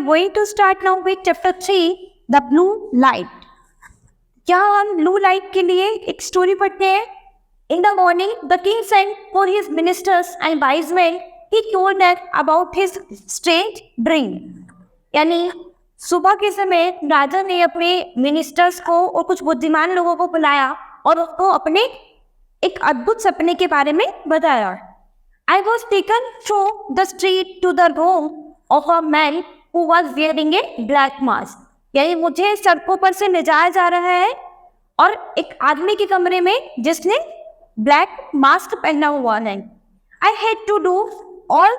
going to start now with chapter 3, the blue light. यहाँ हम blue light के लिए एक story पढ़ते हैं. In the morning, the king sent for his ministers and wise men. He told them about his strange dream. यानी सुबह के समय राजा ने अपने मिनिस्टर्स को और कुछ बुद्धिमान लोगों को बुलाया और उनको अपने एक अद्भुत सपने के बारे में बताया. I was taken through the street to the room of a man who was wearing a black mask. यानी मुझे सड़कों पर से ले जाया जा रहा है और एक आदमी के कमरे में जिसने ब्लैक मास्क पहना हुआ है. I had to do all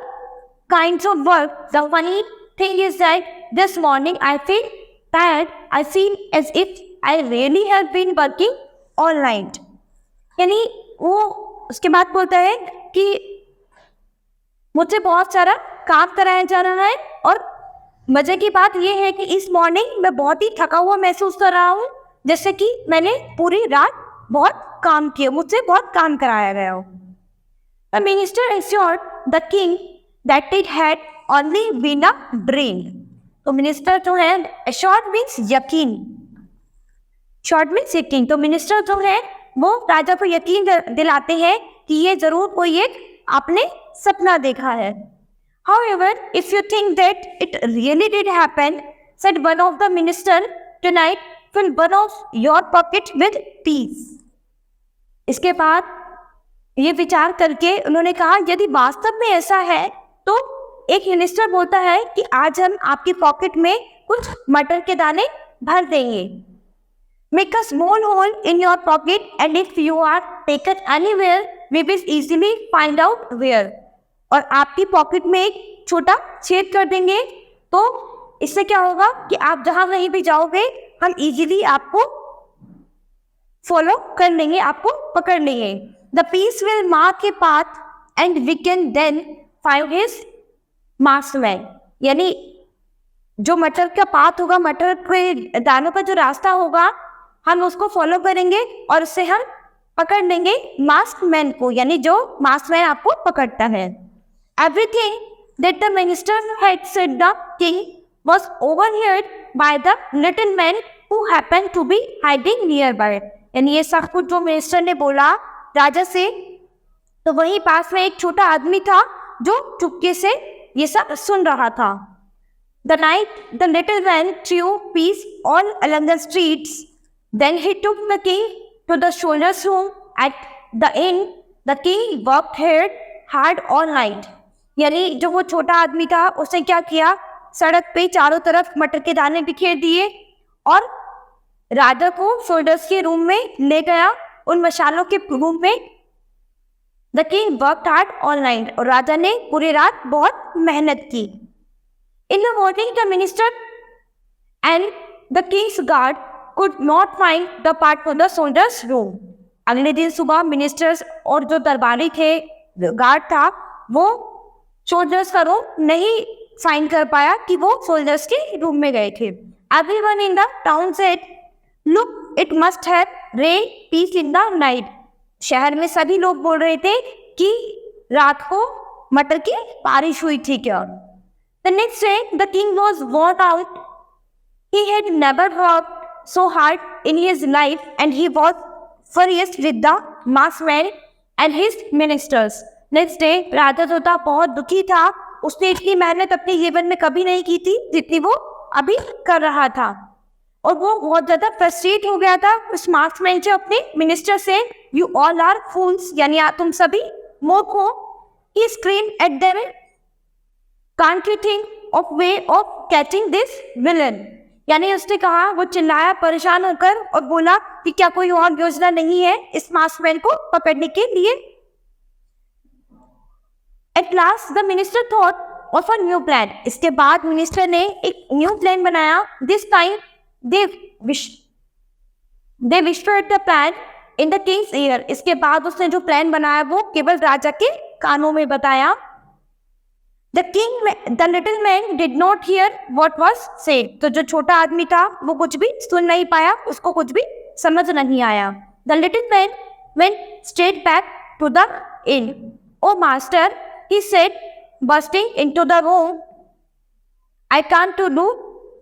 kinds of work. The funny thing is that this morning I feel tired. I feel as if I really have been working all night. यानी वो उसके बाद बोलता है कि मुझे बहुत सारा काम कराया जा रहा है और मजे की बात यह है कि इस मॉर्निंग मैं बहुत ही थका हुआ महसूस कर रहा हूँ, जैसे कि मैंने पूरी रात बहुत काम किया, मुझसे बहुत काम कराया गया हो. The minister assured the king that it had only been a dream. तो मिनिस्टर जो है assured means यकीन, short means यकीन. तो मिनिस्टर जो है वो राजा को यकीन दिलाते हैं कि ये जरूर कोई एक आपने सपना देखा है. However, if you think that it really did happen, said one of the minister, tonight will burn off your pocket with peace. इसके बाद ये विचार करके उन्होंने कहा यदि वास्तव में ऐसा है तो एक मिनिस्टर बोलता है कि आज हम आपकी पॉकेट में कुछ मटर के दाने भर देंगे. Make a small hole in your pocket and if you are taken anywhere, we will easily find out where. और आपकी पॉकेट में एक छोटा छेद कर देंगे तो इससे क्या होगा कि आप जहां कहीं भी जाओगे हम इजीली आपको फॉलो कर लेंगे, आपको पकड़ लेंगे. The piece will mark a path and we can then find his marksman. यानी जो मटर का पाथ होगा, मटर के दानों का जो रास्ता होगा, हम उसको फॉलो करेंगे और उससे हम पकड़ लेंगे मास्क मैन को, यानी जो मास्क मैन आपको पकड़ता है. Everything that the minister had said the king was overheard by the little man who happened to be hiding nearby. यानी ये सब कुछ जो मिनिस्टर ने बोला राजा से, तो वहीं पास में एक छोटा आदमी था जो चुपके से ये सब सुन रहा था. The night the little man threw peace all along the streets. Then he took the king to the soldier's room at the inn. The king worked hard all night. यानी जो वो छोटा आदमी था उसने क्या किया, सड़क पे चारों तरफ मटर के दाने बिखेर दिए और राजा को सोल्जर्स के रूम में ले गया, उन मसालों के रूम में. The king worked hard all night. और राजा ने पूरी रात बहुत मेहनत की. In the morning the minister and the Kings guard could not find the part for the soldiers' room. अगले दिन सुबह मिनिस्टर्स और जो दरबारी थे, गार्ड था, वो सोल्जर्स का रूम नहीं फाइंड कर पाया कि वो सोल्जर्स के रूम में गए थे. Everyone in the town said, "Look, it must have rained peace in the night." शहर में सभी लोग बोल रहे थे कि रात को मटर की बारिश हुई थी क्या. The next day, the king was worn out. He had never worked so hard in his life and he was furious with the masked man and his ministers. Next day, राजा जो था बहुत दुखी था. उसने इतनी मेहनत अपने जीवन में कभी नहीं की थी जितनी वो अभी कर रहा था और वो बहुत ज़्यादा फ्रस्ट्रेट हो गया था उस मास्क मैन से, अपने मिनिस्टर से. You all are fools, यानी तुम सभी मूर्ख हो. He screamed at them, "Can't you think of way of catching this villain?" यानी उसने कहा, वो चिल्लाया परेशान होकर और बोला कि क्या कोई और योजना नहीं है इस मास्कमैन को पकड़ने के लिए. At last the minister thought of a new plan. इसके बाद मिनिस्टर ने एक न्यू प्लान बनाया. This time they whispered the plan in the king's ear. इसके बाद उसने जो प्लान बनाया वो केवल राजा के कानों में बताया. The little man did not hear what was said. तो जो छोटा आदमी था वो कुछ भी सुन नहीं पाया, उसको कुछ भी समझ नहीं आया. The little man went straight back to the inn. "Oh master," he said, bursting into the room, I can't to do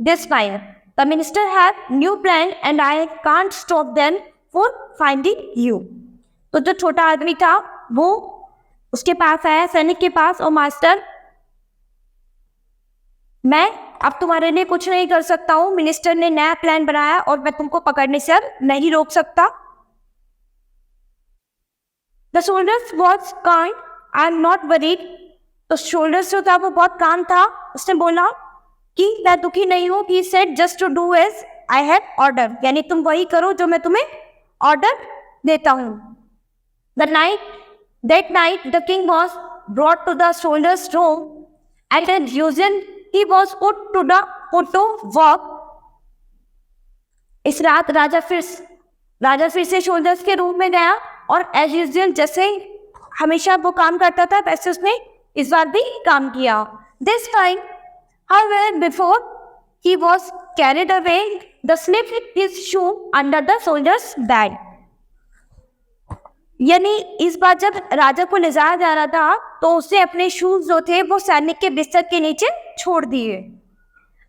this fine. The minister had new plan and I can't stop them for finding you. तो जो छोटा आदमी था वो उसके पास आया सैनिक के पास और मास्टर मैं अब तुम्हारे लिए कुछ नहीं कर सकता हूँ, मिनिस्टर ने नया प्लान बनाया और मैं तुमको पकड़ने से अब नहीं रोक सकता. The soldiers was kind, I'm not worried. तो शोल्डर्स जो था वो बहुत काम था. उसने बोला कि मैं दुखी नहीं हूँ. He said just to do as I had ordered, यानी तुम वही करो जो मैं तुम्हें ऑर्डर देता हूँ. That night the king was brought to the soldiers' room and as usual he was put to work. इस रात राजा फिर से शोल्डर्स के रूम में गया और एज यूजुअल जैसे हमेशा वो काम करता था वैसे उसने इस बार भी काम किया. This time however before he was carried away the slipped his shoe under the soldier's bed. यानी इस बार जब राजा को ले जाया जा रहा था तो उसने अपने शूज जो थे वो सैनिक के बिस्तर के नीचे छोड़ दिए.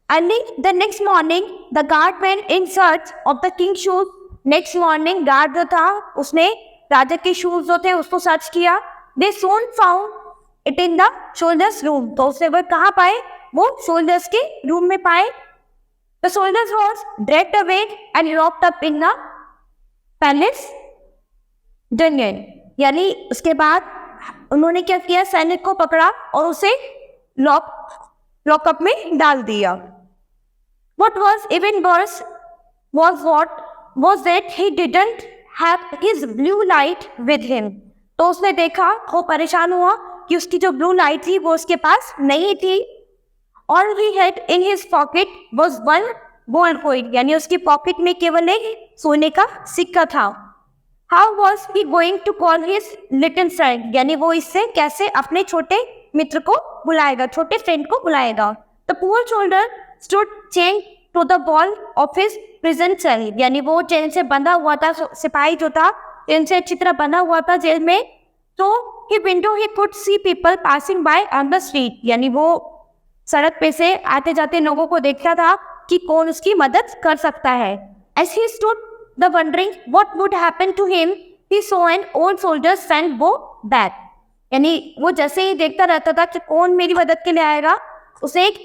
Early the next morning the guard went in search of the king's shoes. Next morning guard जो था उसने राजा के शूज जो थे उसको सर्च किया. दे soon found it in the soldiers room. तो उसने वो कहाँ पाए? वो सोल्जर्स के रूम में पाए. The soldiers was dragged away and locked up in the palace dungeon. यानी उसके बाद उन्होंने क्या किया? सैनिक को पकड़ा और उसे लॉकअप में डाल दिया. What was even worse was that he didn't have his blue light with him. तो उसने देखा, वो परेशान हुआ कि उसकी जो ब्लू लाइट थी वो उसके पास नहीं थी. All he had in his pocket was one gold coin. यानी उसकी पॉकेट में केवल एक सोने का सिक्का था. How was he going to call his little friend? यानी वो इससे कैसे अपने छोटे मित्र को बुलाएगा, छोटे फ्रेंड को बुलाएगा. The poor soldier stood chained to the wall of his prison cell. यानी वो चेन से बंधा हुआ था, सिपाही जो था चेन से अच्छी तरह बंधा हुआ था जेल में. तो he window he could see people passing by on the street. यानी वो सड़क पे से आते जाते लोगों को देखता था कि कौन उसकी मदद कर सकता है. As he stood the wondering what would happen to him, he saw an old soldier's friend go back. यानी वो जैसे ही देखता रहता था कि कौन मेरी मदद के लिए आएगा, उसे एक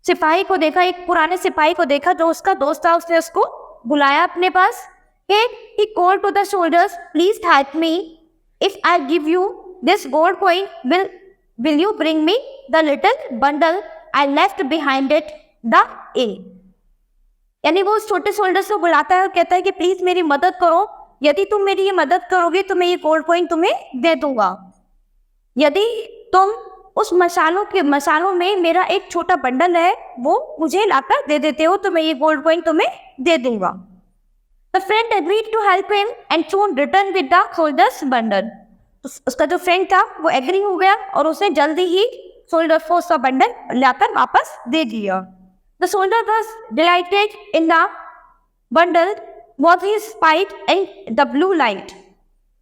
सिपाही को देखा, एक पुराने सिपाही को देखा जो उसका दोस्त था. उसने उसको बुलाया अपने पास. He called to the soldiers, please help me. If I give you this gold coin, will you bring me the little bundle I left behind it the inn? यानी वो उस छोटे सोल्जर्स को बुलाता है और कहता है कि प्लीज मेरी मदद करो. यदि तुम मेरी ये मदद करोगे तो मैं ये गोल्ड कॉइन तुम्हें दे दूंगा. यदि तुम उस मसालों में मेरा एक छोटा बंडल है वो मुझे लाकर दे देते हो तो मैं ये गोल्ड कॉइन तुम्हें दे दूंगा. The friend agreed to help him and soon returned with the soldier's bundle. उसका जो फ्रेंड था वो एग्री हो गया और उसने जल्दी ही सोल्जर को उसका बंडल लाकर वापस दे दिया. The soldier was delighted in the bundle was his pipe and the blue light.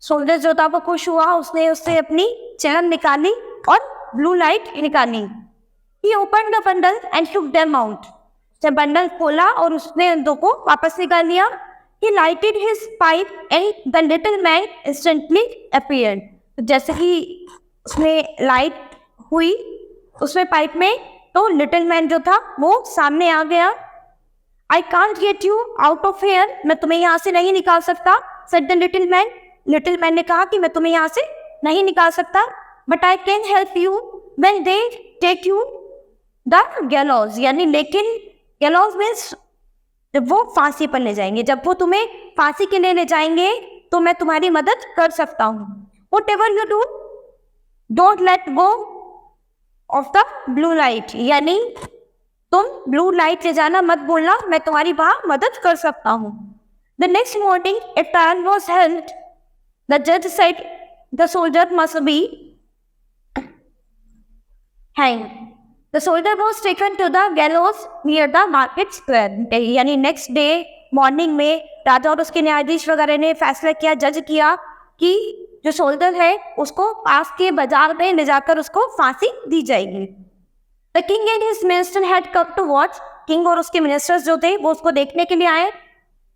Soldier जो था वो खुश हुआ, उसने उससे अपनी चैन निकाली और ब्लू लाइट निकाली. He opened the bundle and took them out. जब बंडल खोला और उसने दो को वापस निकाल लिया. He lighted his pipe and the little man instantly appeared. जैसे ही उसमें लाइट हुई उसमें पाइप में तो लिटिल मैन जो था वो सामने आ गया. I can't get you out of here. मैं तुम्हें यहाँ से नहीं निकाल सकता. said the little man. Little man ने कहा कि मैं तुम्हें यहाँ से नहीं निकाल सकता. But I can help you when they take you the gallows. यानी लेकिन gallows means जब वो फांसी पर ले जाएंगे, जब वो तुम्हें फांसी के लिए ले जाएंगे तो मैं तुम्हारी मदद कर सकता हूँ. Whatever you do, don't let go of the blue light. यानी तुम ब्लू लाइट ले जाना मत बोलना, मैं तुम्हारी वहाँ मदद कर सकता हूँ. The next morning a trial was held. The judge said the soldier must be hanged. The soldier was taken to the gallows near the market square. यानी नेक्स्ट डे मॉर्निंग में राजा और उसके न्यायाधीश वगैरह ने फैसला किया, जज किया कि जो सोल्जर है उसको पास के बाजार में ले जाकर उसको फांसी दी जाएगी. The king and his minister had come to watch. King और उसके मिनिस्टर्स जो थे वो उसको देखने के लिए आए.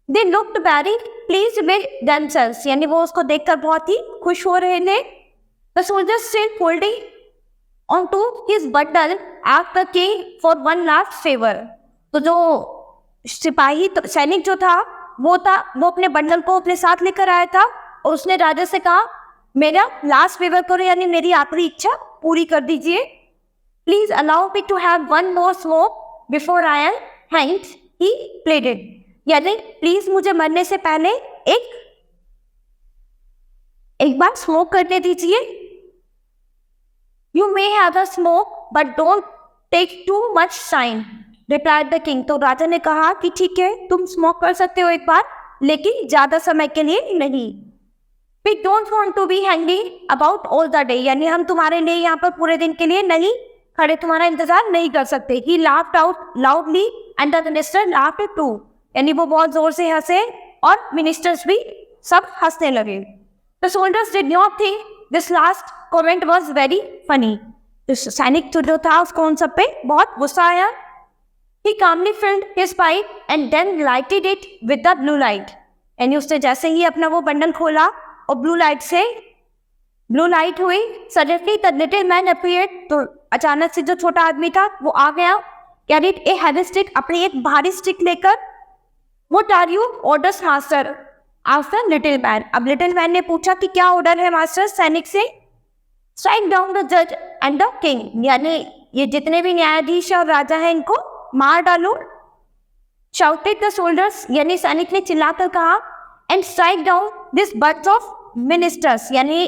They looked very pleased with themselves, यानी वो उसको देखकर बहुत ही खुश हो रहे थे. The soldiers still holding on to his bundle asked the king for one last favour. तो जो सिपाही तो सैनिक जो था वो अपने बंडल को अपने साथ लेकर आया था और उसने राजा से कहा मेरा लास्ट फेवर करो, यानी मेरी आखिरी इच्छा पूरी कर दीजिए. Please allow me to have one more smoke before I am hanged, he pleaded. यानी प्लीज मुझे मरने से पहले एक बार स्मोक करने दीजिए. You may have a smoke but don't take too much time, replied the king. तो राजा ने कहा कि ठीक है तुम स्मोक कर सकते हो एक बार, लेकिन ज्यादा समय के लिए नहीं. We don't want to be hanging about all the day, यानी हम तुम्हारे लिए यहाँ पर पूरे दिन के लिए नहीं खड़े, तुम्हारा इंतजार नहीं कर सकते. He laughed out loudly and the minister laughed too, यानी वो बहुत जोर से हंसे और मिनिस्टर्स भी सब हंसने लगे. The soldiers did not think this last comment was very funny. तो सैनिक जो था उसको उन सब पे बहुत गुस्सा आया. He calmly filled his pipe and then lighted it with the blue light, यानी उसने जैसे ही अपना वो बंडल खोला और ब्लू लाइट हुई. Suddenly the little man appeared, तो अचानक से जो छोटा आदमी था वो आ गया. कैरिड ए हैवी स्टिक, अपनी एक भारी स्टिक लेकर. What are you orders master, asked little man. अब लिटिल मैन ने पूछा कि क्या ऑर्डर है मास्टर सैनिक से. स्ट्राइक डाउन द जज एंड द किंग, यानी ये जितने भी न्यायाधीश और राजा हैं इनको मार डालो. शाउटेड द सोल्जर्स, यानी सैनिक ने चिल्लाकर कहा. And strike down this bunch of ministers, यानी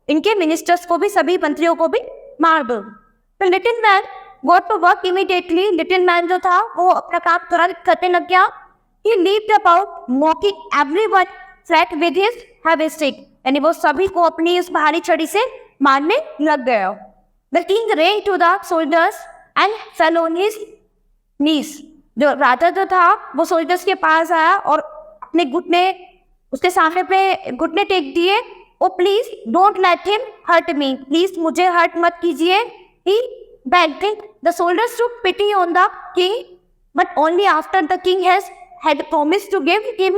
इनके मिनिस्टर्स को भी, सभी मंत्रियों को भी मार दो. तो little man got to work immediately. Little man जो था वो अपना काम तुरंत करने लग गया. He leaped about knocking everyone flat with his heavy stick, यानी वो सभी को अपनी इस भारी छड़ी से मारने लग गया. The king ran to the soldiers and fell on his knees. जो राजा जो था वो सोल्जर्स के पास आया और अपने घुटने उसके सामने पे घुटने टेक दिए. Oh please don't let him hurt me, please मुझे हर्ट मत कीजिए. ही begged. The soldiers took pity on the king, but only after the king had promised to give him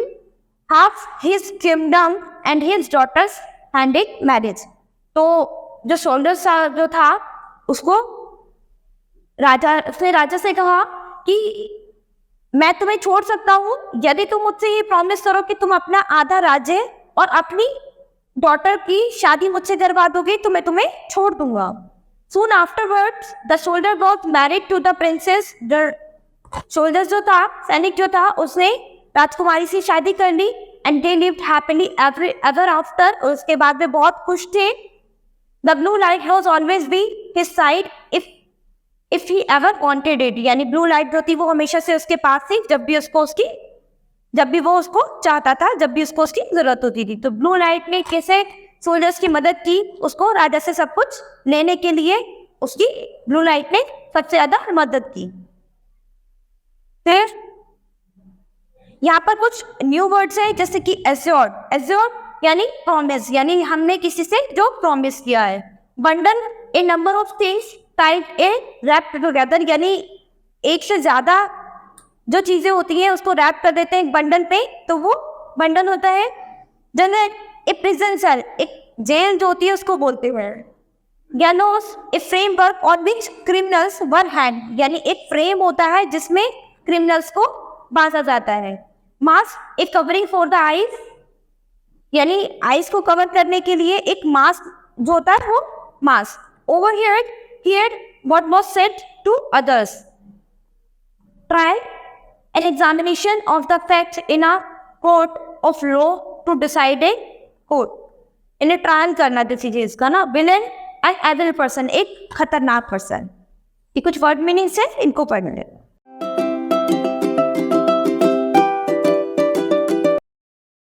half his kingdom and his daughter's hand in marriage. तो जो soldiers जो था उसको राजा से कहा कि मैं तुम्हें छोड़ सकता हूँ यदि तुम मुझसे ये प्रॉमिस करो कि तुम अपना आधा राज्य और अपनी डॉटर की शादी मुझसे करवा दोगे तो मैं तुम्हें छोड़ दूंगा. Soon afterwards, the soldier got married to the princess. The soldier जो था, सैनिक जो था, उसने राजकुमारी से शादी कर ली. And they lived happily ever after. और उसके बाद वे बहुत खुश थे. The blue light was always be his side if he ever wanted it. यानी ब्लू लाइट जो थी वो हमेशा से उसके पास थी जब भी वो उसको चाहता था, जब भी उसको उसकी जरूरत होती थी. तो ब्लू लाइट ने कैसे सोल्जर्स की मदद की, उसको राजा से सब कुछ लेने के लिए उसकी ब्लू लाइट ने सबसे ज्यादा मदद की. फिर यहाँ पर कुछ न्यू वर्ड्स हैं जैसे कि एज्योर यानी प्रॉमिस, यानी हमने किसी से जो प्रॉमिस किया है. Bundle a number of things tied a wrapped together, यानी एक से ज्यादा जो चीजें होती हैं उसको रैप कर देते हैं एक बंडल पे, तो वो बंडल होता है. जनरल ए प्रिजन सेल, एक जेल जो होती है उसको बोलते हैं. Gallows A framework on which criminals were hang, यानी एक फ्रेम होता है जिसमें क्रिमिनल्स को बांधा जाता है. Mask A covering for the eyes, यानी आईज को कवर करने के लिए एक मास्क जो होता है वो mask. Overheard what was said to others. Trial an examination of the facts in a court of law to decide a court. इन्हें ट्रायल करना किसी चीज का ना. विलन एंड एविल पर्सन, एक खतरनाक पर्सन. ये कुछ वर्ड मीनिंग्स है, इनको पढ़ने.